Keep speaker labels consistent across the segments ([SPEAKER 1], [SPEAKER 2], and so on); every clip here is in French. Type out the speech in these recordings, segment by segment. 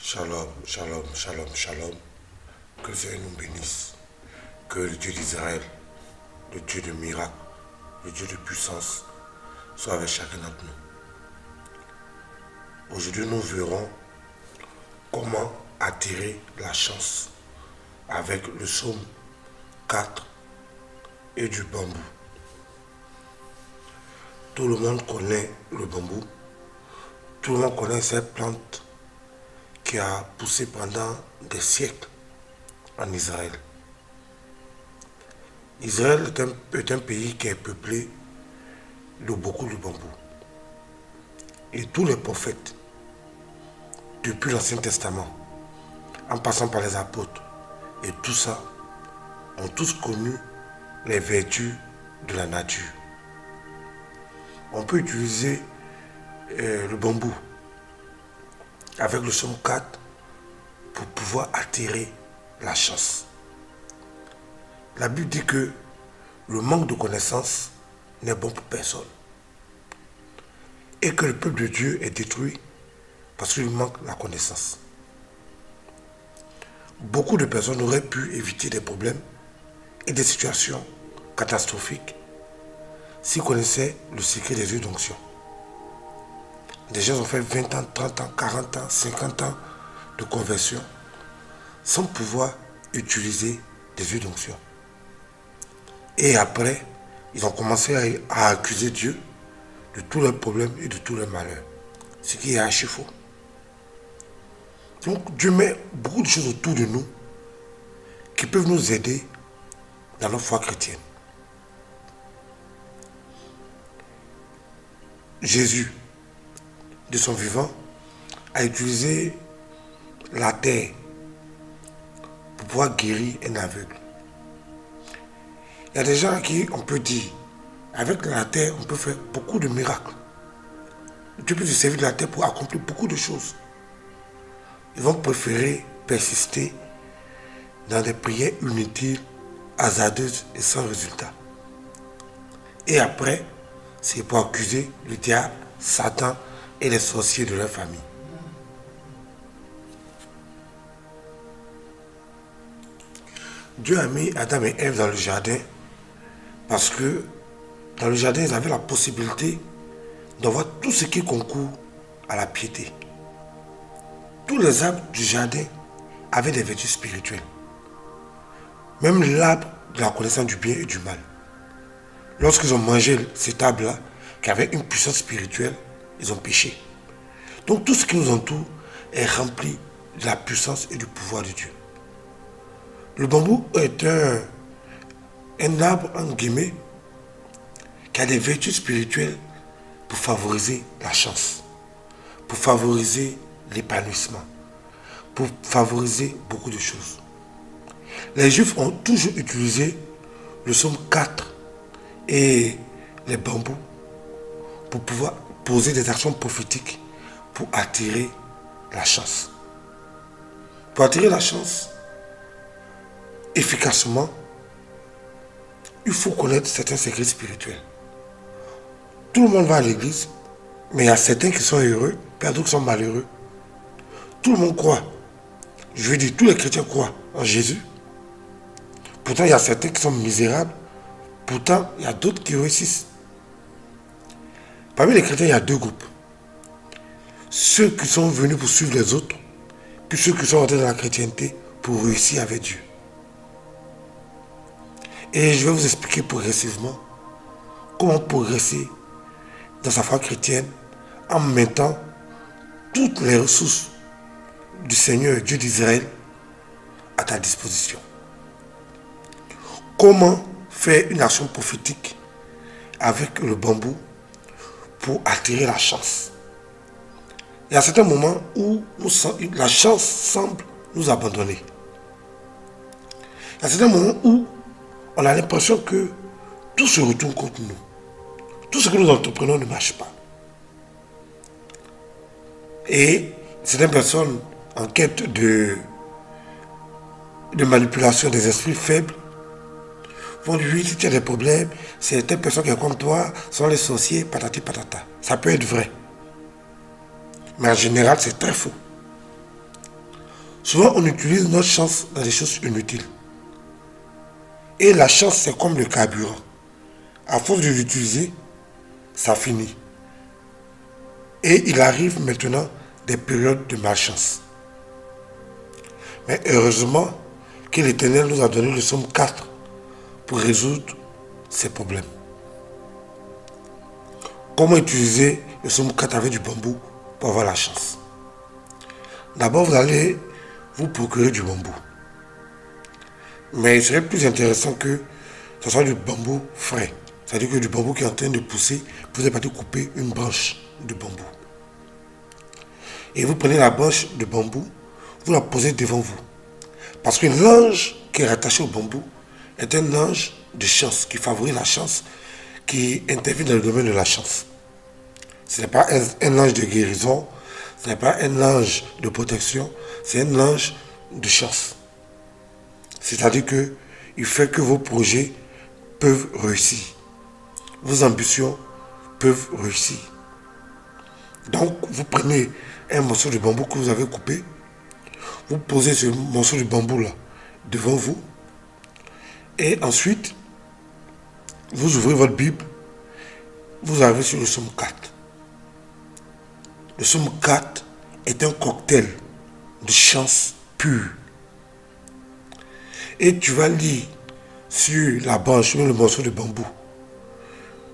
[SPEAKER 1] Shalom, shalom, shalom, shalom. Que le Seigneur nous bénisse. Que le Dieu d'Israël, le Dieu de miracles, le Dieu de puissance, soit avec chacun d'entre nous. Aujourd'hui, nous verrons comment attirer la chance avec le psaume 4 et du bambou. Tout le monde connaît le bambou. Tout le monde connaît cette plante qui a poussé pendant des siècles en Israël. Israël est un pays qui est peuplé de beaucoup de bambous. Et tous les prophètes, depuis l'Ancien Testament, en passant par les apôtres, et tout ça, ont tous connu les vertus de la nature. On peut utiliser le bambou avec le psaume 4 pour pouvoir attirer la chance. La Bible dit que le manque de connaissance n'est bon pour personne. Et que le peuple de Dieu est détruit parce qu'il manque la connaissance. Beaucoup de personnes auraient pu éviter des problèmes et des situations catastrophiques s'ils connaissaient le secret des huiles d'onction. Des gens ont fait 20 ans, 30 ans, 40 ans, 50 ans de conversion sans pouvoir utiliser des huiles d'onction. Et après, ils ont commencé à accuser Dieu de tous leurs problèmes et de tous leurs malheurs. Ce qui est archi faux. Donc Dieu met beaucoup de choses autour de nous qui peuvent nous aider dans notre foi chrétienne. Jésus, de son vivant, a utilisé la terre pour pouvoir guérir un aveugle. Il y a des gens à qui on peut dire, avec la terre, on peut faire beaucoup de miracles. Dieu peut se servir de la terre pour accomplir beaucoup de choses. Ils vont préférer persister dans des prières inutiles, hasardeuses et sans résultat. Et après, c'est pour accuser le diable, Satan et les sorciers de leur famille. Dieu a mis Adam et Ève dans le jardin parce que dans le jardin, ils avaient la possibilité d'avoir tout ce qui concourt à la piété. Tous les arbres du jardin avaient des vertus spirituelles. Même l'arbre de la connaissance du bien et du mal. Lorsqu'ils ont mangé cet arbre-là, qui avait une puissance spirituelle, ils ont péché. Donc tout ce qui nous entoure est rempli de la puissance et du pouvoir de Dieu. Le bambou est un arbre, en guillemets, qui a des vertus spirituelles pour favoriser la chance, pour favoriser l'épanouissement, pour favoriser beaucoup de choses. Les Juifs ont toujours utilisé le psaume 4 et les bambous pour pouvoir poser des actions prophétiques pour attirer la chance. Pour attirer la chance efficacement, il faut connaître certains secrets spirituels. Tout le monde va à l'église, mais il y a certains qui sont heureux, puis d'autres qui sont malheureux. Tout le monde croit. Je veux dire, tous les chrétiens croient en Jésus. Pourtant, il y a certains qui sont misérables. Pourtant, il y a d'autres qui réussissent. Parmi les chrétiens, il y a deux groupes. Ceux qui sont venus pour suivre les autres, puis ceux qui sont rentrés dans la chrétienté pour réussir avec Dieu. Et je vais vous expliquer progressivement comment progresser dans sa foi chrétienne en mettant toutes les ressources du Seigneur, Dieu d'Israël, à ta disposition. Comment faire une action prophétique avec le bambou pour attirer la chance. Il y a certains moments où la chance semble nous abandonner. Il y a certains moments où on a l'impression que tout se retourne contre nous. Tout ce que nous entreprenons ne marche pas. Et certaines personnes en quête de manipulation des esprits faibles vont dire, oui, si tu as des problèmes, certaines personnes qui sont comme toi sont les sorciers, patati patata. Ça peut être vrai. Mais en général, c'est très faux. Souvent, on utilise notre chance dans des choses inutiles. Et la chance, c'est comme le carburant. À force de l'utiliser, ça finit. Et il arrive maintenant des périodes de malchance. Mais heureusement que l'Éternel nous a donné le psaume 4 pour résoudre ces problèmes. Comment utiliser le psaume 4 avec du bambou pour avoir la chance? D'abord, vous allez vous procurer du bambou. Mais il serait plus intéressant que ce soit du bambou frais. C'est-à-dire que du bambou qui est en train de pousser, vous allez partir couper une branche de bambou. Et vous prenez la branche de bambou, vous la posez devant vous. Parce que l'ange qui est rattaché au bambou est un ange de chance, qui favorise la chance, qui intervient dans le domaine de la chance. Ce n'est pas un ange de guérison, ce n'est pas un ange de protection, c'est un ange de chance. C'est-à-dire qu'il fait que vos projets peuvent réussir. Vos ambitions peuvent réussir. Donc, vous prenez un morceau de bambou que vous avez coupé, vous posez ce morceau de bambou là devant vous, et ensuite, vous ouvrez votre Bible, vous arrivez sur le psaume 4. Le psaume 4 est un cocktail de chance pure. Et tu vas lire sur la branche, sur le morceau de bambou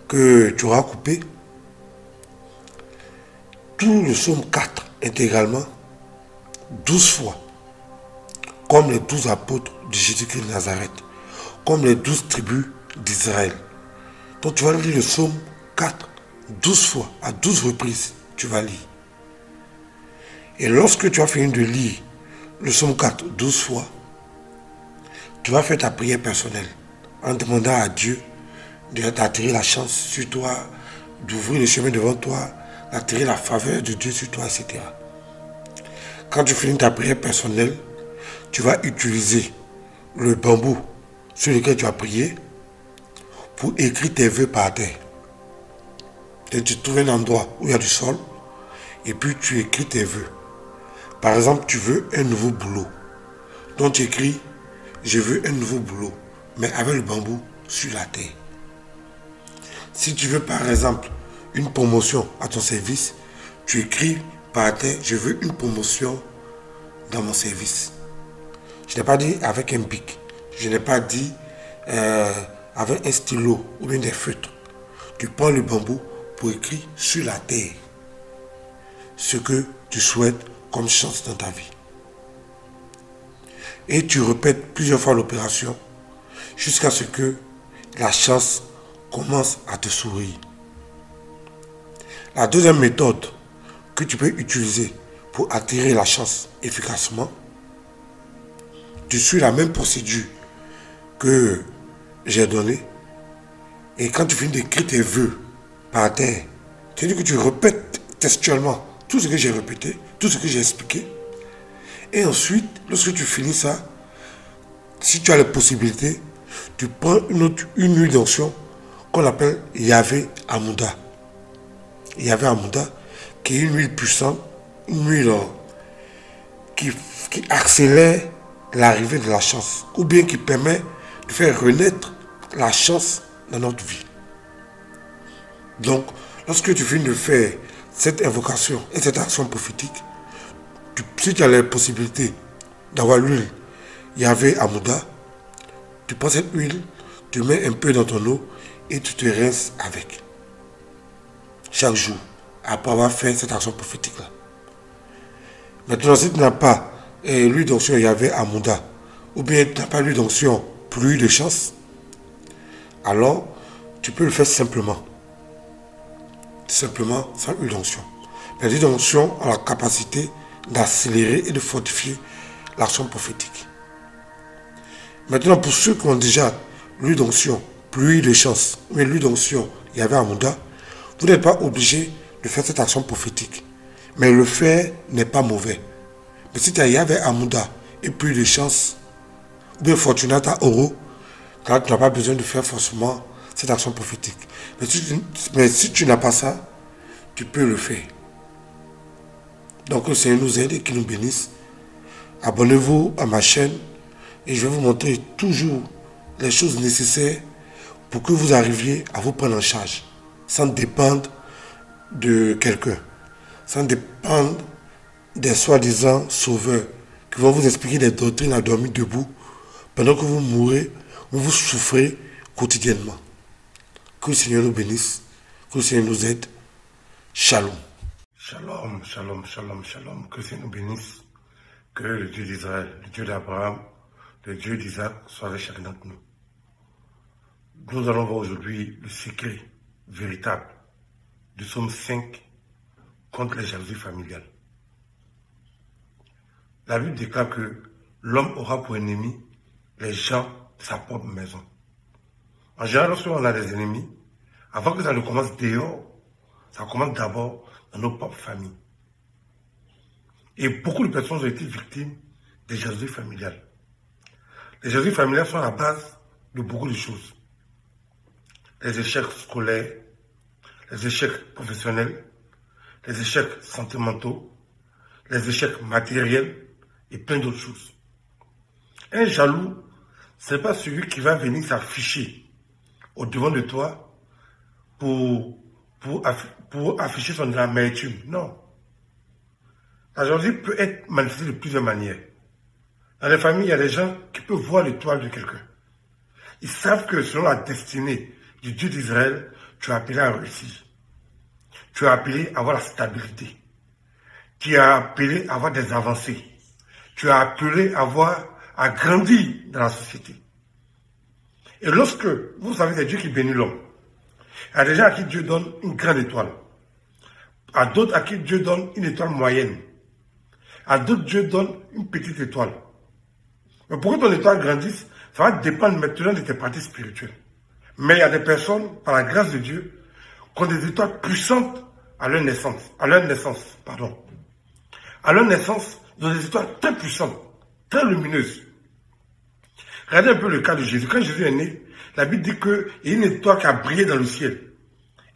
[SPEAKER 1] que tu auras coupé, tout le psaume 4 intégralement, 12 fois, comme les 12 apôtres de Jésus-Christ de Nazareth, comme les 12 tribus d'Israël. Donc tu vas lire le psaume 4 12 fois, à 12 reprises, tu vas lire. Et lorsque tu as fini de lire le psaume 4 12 fois, tu vas faire ta prière personnelle en demandant à Dieu d'attirer la chance sur toi, d'ouvrir le chemin devant toi, d'attirer la faveur de Dieu sur toi, etc. Quand tu finis ta prière personnelle, tu vas utiliser le bambou sur lequel tu as prié pour écrire tes vœux par terre. Et tu trouves un endroit où il y a du sol et puis tu écris tes vœux. Par exemple, tu veux un nouveau boulot. Donc tu écris, je veux un nouveau boulot, mais avec le bambou sur la terre. Si tu veux par exemple une promotion à ton service, tu écris par terre, je veux une promotion dans mon service. Je n'ai pas dit avec un bic, je n'ai pas dit avec un stylo ou bien des feutres. Tu prends le bambou pour écrire sur la terre ce que tu souhaites comme chance dans ta vie. Et tu répètes plusieurs fois l'opération jusqu'à ce que la chance commence à te sourire. La deuxième méthode que tu peux utiliser pour attirer la chance efficacement, tu suis la même procédure que j'ai donnée. Et quand tu finis d'écrire tes vœux par terre, c'est-à-dire que tu répètes textuellement tout ce que j'ai répété, tout ce que j'ai expliqué. Et ensuite, lorsque tu finis ça, si tu as la possibilité, tu prends une huile d'onction qu'on appelle Yahvé Amouda. Yahvé Amouda, qui est une huile puissante, une huile qui accélère l'arrivée de la chance, ou bien qui permet de faire renaître la chance dans notre vie. Donc, lorsque tu finis de faire cette invocation et cette action prophétique, si tu as la possibilité d'avoir l'huile Yahvé Amouda, tu prends cette huile, tu mets un peu dans ton eau et tu te rinces avec. Chaque jour, après avoir fait cette action prophétique-là. Maintenant, si tu n'as pas l'huile d'onction Yahvé Amouda, ou bien tu n'as pas l'huile d'onction pluie de chance, alors tu peux le faire simplement. Simplement sans huile d'onction. L'huile d'onction a la capacité d'accélérer et de fortifier l'action prophétique. Maintenant, pour ceux qui ont déjà l'huile d'onction pluie de chance, mais l'huile d'onction Yahvé Amouda, vous n'êtes pas obligé de faire cette action prophétique. Mais le faire n'est pas mauvais. Mais si tu as Yahvé Amouda et pluie de chance, ou bien Fortunata Oro, tu n'as pas besoin de faire forcément cette action prophétique. Mais si tu n'as pas ça, tu peux le faire. Donc le Seigneur nous aide et qu'il nous bénisse abonnez-vous à ma chaîne et je vais vous montrer toujours les choses nécessaires pour que vous arriviez à vous prendre en charge sans dépendre de quelqu'un, sans dépendre des soi-disant sauveurs qui vont vous expliquer des doctrines à dormir debout pendant que vous mourrez ou vous souffrez quotidiennement. Que le Seigneur nous bénisse, que le Seigneur nous aide. Shalom. Shalom, shalom, shalom, shalom. Que le Seigneur nous bénisse. Que le Dieu d'Israël, le Dieu d'Abraham, le Dieu d'Isaac soit avec chacun d'entre nous. Nous allons voir aujourd'hui le secret véritable du psaume 5 contre les jalousies familiales. La Bible déclare que l'homme aura pour ennemi les gens de sa propre maison. En général, lorsqu'on a des ennemis, avant que ça ne commence dehors, ça commence d'abord dans nos propres familles. Et beaucoup de personnes ont été victimes des jalousies familiales. Les jalousies familiales sont à la base de beaucoup de choses. Les échecs scolaires, les échecs professionnels, les échecs sentimentaux, les échecs matériels et plein d'autres choses. Un jaloux, ce n'est pas celui qui va venir s'afficher au devant de toi pour afficher son amertume. Non. La jalousie peut être manifestée de plusieurs manières. Dans les familles, il y a des gens qui peuvent voir l'étoile de quelqu'un. Ils savent que selon la destinée du Dieu d'Israël, tu es appelé à réussir. Tu es appelé à avoir la stabilité. Tu es appelé à avoir des avancées. Tu es appelé à grandir dans la société. Et lorsque vous savez, c'est Dieu qui bénit l'homme. Il y a des gens à qui Dieu donne une grande étoile. À d'autres à qui Dieu donne une étoile moyenne. À d'autres, Dieu donne une petite étoile. Mais pour que ton étoile grandisse, ça va dépendre maintenant de tes pratiques spirituelles. Mais il y a des personnes, par la grâce de Dieu, qui ont des étoiles puissantes à leur naissance. À leur naissance. Ils ont des étoiles très puissantes, très lumineuses. Regardez un peu le cas de Jésus. Quand Jésus est né, la Bible dit qu'il y a une étoile qui a brillé dans le ciel.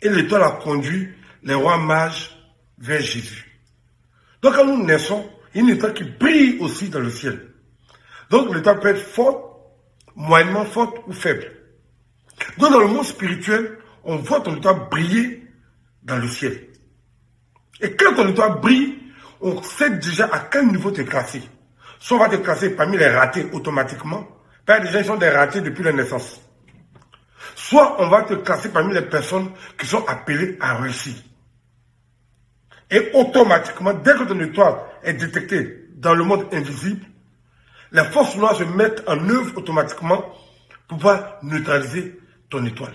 [SPEAKER 1] Et l'étoile a conduit les rois mages vers Jésus. Donc quand nous naissons, il y a une étoile qui brille aussi dans le ciel. Donc l'étoile peut être forte, moyennement forte ou faible. Donc dans le monde spirituel, on voit ton étoile briller dans le ciel. Et quand ton étoile brille, on sait déjà à quel niveau tu es classé. Soit on va te classer parmi les ratés automatiquement, parce que déjà ils sont des ratés depuis la naissance. Soit on va te classer parmi les personnes qui sont appelées à réussir. Et automatiquement, dès que ton étoile est détectée dans le monde invisible, les forces noires se mettent en œuvre automatiquement pour pouvoir neutraliser ton étoile.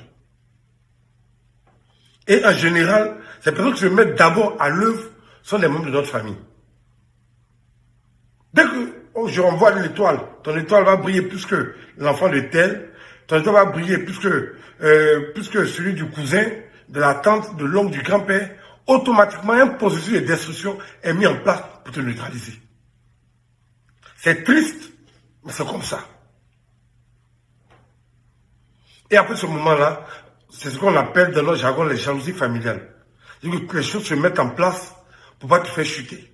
[SPEAKER 1] Et en général, ces personnes qui se mettent d'abord à l'œuvre sont les membres de notre famille. Dès que je renvoie l'étoile, ton étoile va briller plus que l'enfant de tel, ton étoile va briller plus que celui du cousin, de la tante, de l'oncle, du grand-père. Automatiquement, un processus de destruction est mis en place pour te neutraliser. C'est triste, mais c'est comme ça. Et après ce moment-là, c'est ce qu'on appelle dans notre jargon les jalousies familiales. C'est-à-dire que les choses se mettent en place pour ne pas te faire chuter.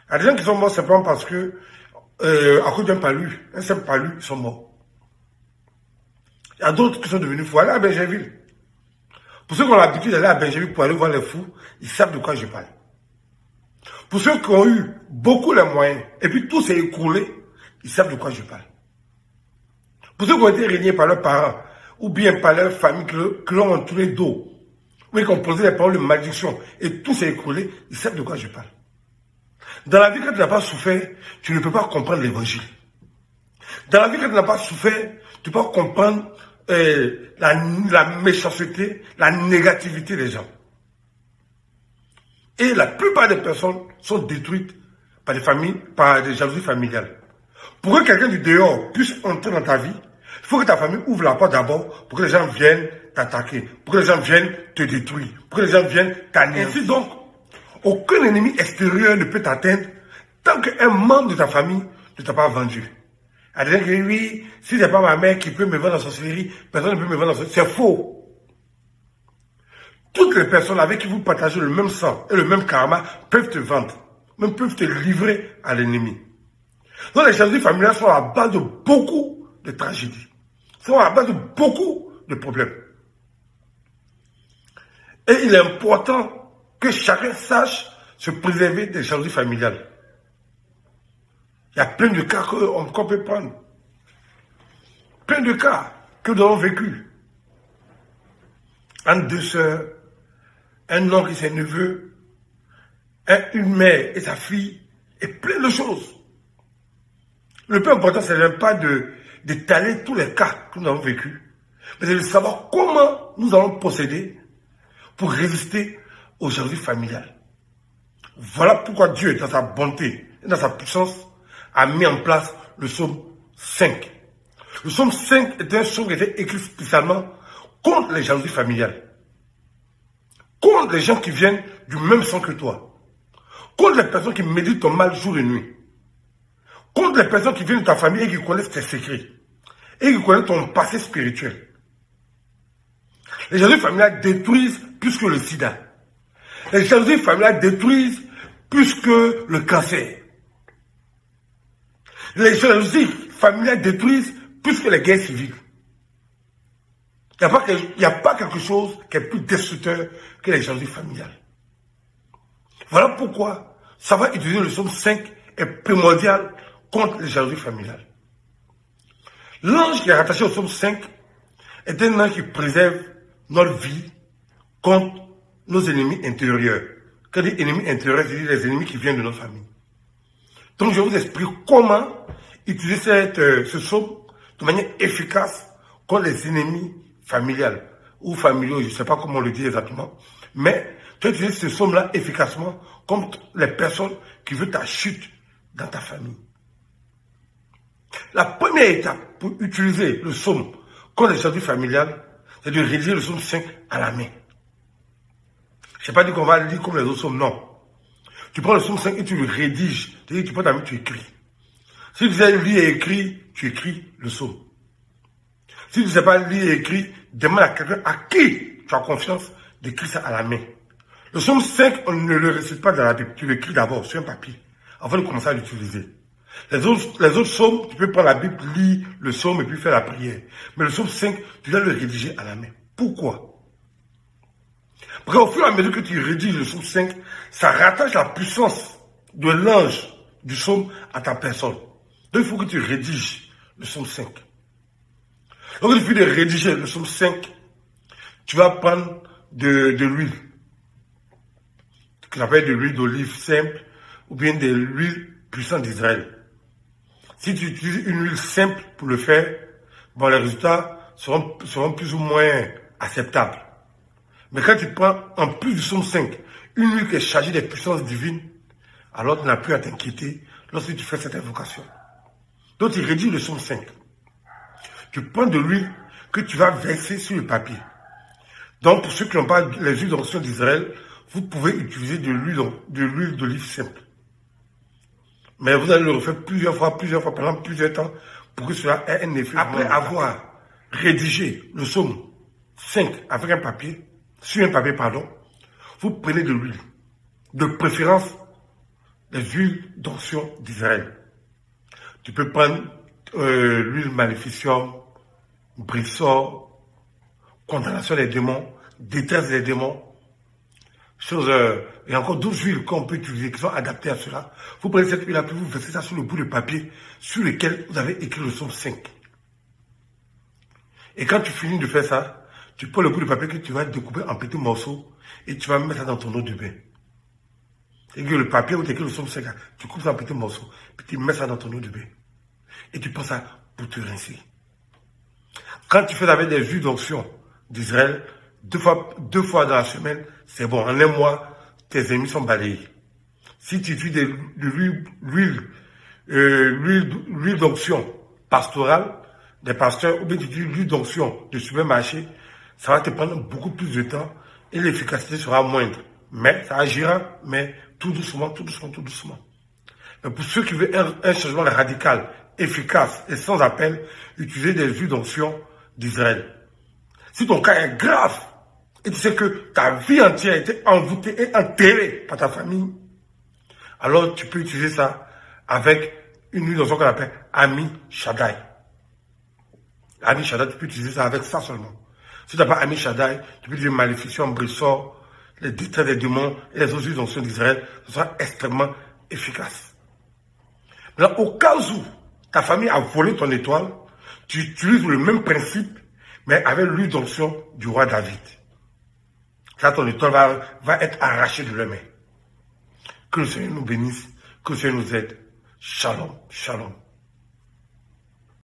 [SPEAKER 1] Il y a des gens qui sont morts simplement parce que, à cause d'un palu, un simple palu, ils sont morts. Il y a d'autres qui sont devenus fous. Allez à Benjerville. Pour ceux qui ont l'habitude d'aller à Benjerville pour aller voir les fous, ils savent de quoi je parle. Pour ceux qui ont eu beaucoup les moyens, et puis tout s'est écroulé, ils savent de quoi je parle. Pour ceux qui ont été régnés par leurs parents, ou bien par leur famille qui l'ont entouré d'eau, ou qui ont posé des paroles de malédiction, et tout s'est écroulé, ils savent de quoi je parle. Dans la vie, quand tu n'as pas souffert, tu ne peux pas comprendre l'évangile. Dans la vie, quand tu n'as pas souffert, tu peux pas comprendre la méchanceté, la négativité des gens. Et la plupart des personnes sont détruites par des familles, par des jalousies familiales. Pour que quelqu'un du dehors puisse entrer dans ta vie, il faut que ta famille ouvre la porte d'abord pour que les gens viennent t'attaquer, pour que les gens viennent te détruire, pour que les gens viennent t'anéantir. Ainsi donc, aucun ennemi extérieur ne peut t'atteindre tant qu'un membre de ta famille ne t'a pas vendu. Elle dit oui, si ce n'est pas ma mère qui peut me vendre en sorcellerie, personne ne peut me vendre en sorcellerie. C'est faux. Toutes les personnes avec qui vous partagez le même sang et le même karma peuvent te vendre, même peuvent te livrer à l'ennemi. Donc les jalousies familiales sont à la base de beaucoup de tragédies. Sont à la base de beaucoup de problèmes. Et il est important que chacun sache se préserver des jalousies familiales. Il y a plein de cas qu'on peut prendre. Plein de cas que nous avons vécu. Entre deux sœurs, un oncle et ses neveux, une mère et sa fille, et plein de choses. Le plus important, ce n'est pas d'étaler tous les cas que nous avons vécus, mais c'est de savoir comment nous allons procéder pour résister aux jalousies familiales. Voilà pourquoi Dieu, dans sa bonté et dans sa puissance, a mis en place le psaume 5. Le psaume 5 est un psaume qui a été écrit spécialement contre les jalousies familiales. Contre les gens qui viennent du même sang que toi. Contre les personnes qui méditent ton mal jour et nuit. Contre les personnes qui viennent de ta famille et qui connaissent tes secrets. Et qui connaissent ton passé spirituel. Les jalousies familiales détruisent plus que le sida. Les jalousies familiales détruisent plus que le cancer. Les jalousies familiales détruisent plus que les guerres civiles. Il n'y a pas quelque chose qui est plus destructeur que les jalousies familiales. Voilà pourquoi savoir utiliser le psaume 5 est primordial contre les jalousies familiales. L'ange qui est rattaché au psaume 5 est un ange qui préserve notre vie contre nos ennemis intérieurs. Quand je dis ennemis intérieurs, c'est les ennemis qui viennent de notre famille. Donc je vous explique comment utiliser ce psaume de manière efficace contre les ennemis familiales ou familiaux, je ne sais pas comment on le dit exactement, mais tu utilises ce psaume-là efficacement contre les personnes qui veulent ta chute dans ta famille. La première étape pour utiliser le psaume contre les jalousies familiales, c'est de rédiger le psaume 5 à la main. Je n'ai pas dit qu'on va le lire comme les autres psaumes, non. Tu prends le psaume 5 et tu le rédiges, c'est-à-dire que tu prends ta main, tu écris. Si tu sais lire et écrire, tu écris le psaume. Si tu ne sais pas lire et écrire, demande à quelqu'un à qui tu as confiance d'écrire ça à la main. Le psaume 5, on ne le récite pas dans la Bible, tu l'écris d'abord sur un papier, avant de commencer à l'utiliser. Les autres psaumes, tu peux prendre la Bible, lire le psaume et puis faire la prière. Mais le psaume 5, tu dois le rédiger à la main. Pourquoi? Parce qu'au fur et à mesure que tu rédiges le psaume 5, ça rattache la puissance de l'ange du psaume à ta personne. Donc il faut que tu rédiges le psaume 5. Donc il suffit de rédiger le psaume 5, tu vas prendre de l'huile, qu'on appelle de l'huile d'olive simple, ou bien de l'huile puissante d'Israël. Si tu utilises une huile simple pour le faire, bon, les résultats seront plus ou moins acceptables. Mais quand tu prends, en plus du psaume 5, une huile qui est chargée des puissances divines, alors tu n'as plus à t'inquiéter lorsque tu fais cette invocation. Donc tu rédiges le psaume 5. Tu prends de l'huile que tu vas verser sur le papier. Donc pour ceux qui n'ont pas les huiles d'onction d'Israël, vous pouvez utiliser de l'huile d'olive simple. Mais vous allez le refaire plusieurs fois, pendant plusieurs temps, pour que cela ait un effet. Après avoir rédigé le psaume 5 avec un papier, sur un papier, pardon, vous prenez de l'huile. De préférence, les huiles d'onction d'Israël. Tu peux prendre l'huile Maléficium, Brissor, condamnation des démons, détresse des démons. Il y a encore d'autres huiles qu'on peut utiliser qui sont adaptées à cela. Vous prenez cette huile-là, puis vous versez ça sur le bout de papier sur lequel vous avez écrit le psaume 5. Et quand tu finis de faire ça, tu prends le bout de papier que tu vas découper en petits morceaux et tu vas mettre ça dans ton eau de bain. Et que le papier où tu écris le psaume 5, tu coupes ça en petits morceaux, puis tu mets ça dans ton eau de bain. Et tu prends ça pour te rincer. Quand tu fais avec des huiles d'onction d'Israël, deux fois dans la semaine, c'est bon. En un mois, tes ennemis sont balayés. Si tu utilises de l'huile d'onction pastorale, des pasteurs, ou bien tu utilises l'huile d'onction de supermarché, ça va te prendre beaucoup plus de temps et l'efficacité sera moindre. Mais ça agira, mais tout doucement, tout doucement, tout doucement. Mais pour ceux qui veulent un changement radical, efficace et sans appel, utilisez des huiles d'onction d'Israël. Si ton cas est grave, et tu sais que ta vie entière a été envoûtée et enterrée par ta famille, alors tu peux utiliser ça avec une huile d'onction qu'on appelle Ami Shaddai. Ami Shaddai, tu peux utiliser ça avec ça seulement. Si tu n'as pas Ami Shaddai, tu peux utiliser Maléfiction, Brissor, les détraits des démons et les autres huiles d'onction d'Israël. Ce sera extrêmement efficace. Maintenant, au cas où ta famille a volé ton étoile, tu utilises le même principe, mais avec l'huile d'onction du roi David. Là, ton étoile va être arrachée de leurs mains. Que le Seigneur nous bénisse, que le Seigneur nous aide. Shalom, shalom.